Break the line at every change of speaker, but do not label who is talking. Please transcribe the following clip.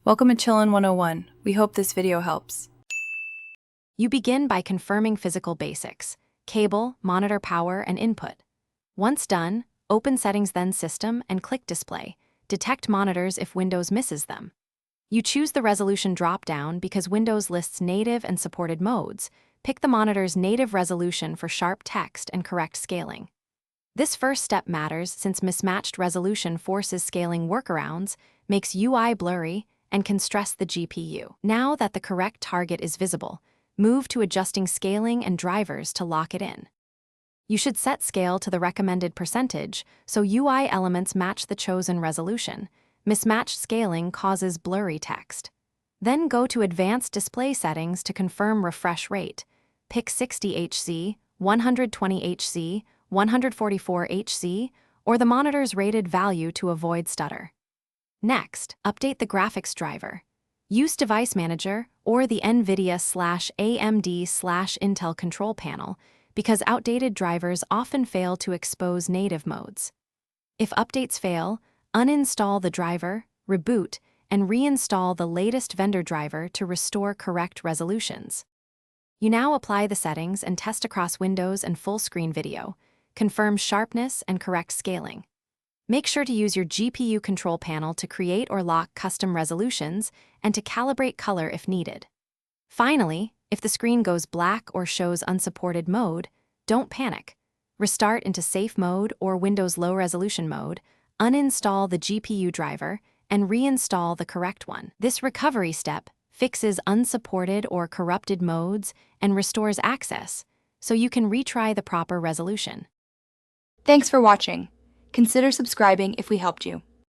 Welcome to Chillin' 101. We hope this video helps.
You begin by confirming physical basics: cable, monitor power, and input. Once done, open Settings, then System, and click Display. Detect monitors if Windows misses them. You choose the resolution drop-down because Windows lists native and supported modes. Pick the monitor's native resolution for sharp text and correct scaling. This first step matters since mismatched resolution forces scaling workarounds, makes UI blurry, and can stress the GPU. Now that the correct target is visible, move to adjusting scaling and drivers to lock it in. You should set scale to the recommended percentage so UI elements match the chosen resolution. Mismatched scaling causes blurry text. Then go to Advanced Display Settings to confirm refresh rate. Pick 60 Hz, 120 Hz, 144 Hz, or the monitor's rated value to avoid stutter. Next, update the graphics driver. Use Device Manager or the NVIDIA/AMD/Intel control panel because outdated drivers often fail to expose native modes. If updates fail, uninstall the driver, reboot, and reinstall the latest vendor driver to restore correct resolutions. You now apply the settings and test across Windows and full-screen video. Confirm sharpness and correct scaling. Make sure to use your GPU control panel to create or lock custom resolutions and to calibrate color if needed. Finally, if the screen goes black or shows unsupported mode, don't panic. Restart into safe mode or Windows low resolution mode, uninstall the GPU driver, and reinstall the correct one. This recovery step fixes unsupported or corrupted modes and restores access, so you can retry the proper resolution.
Thanks for watching. Consider subscribing if we helped you.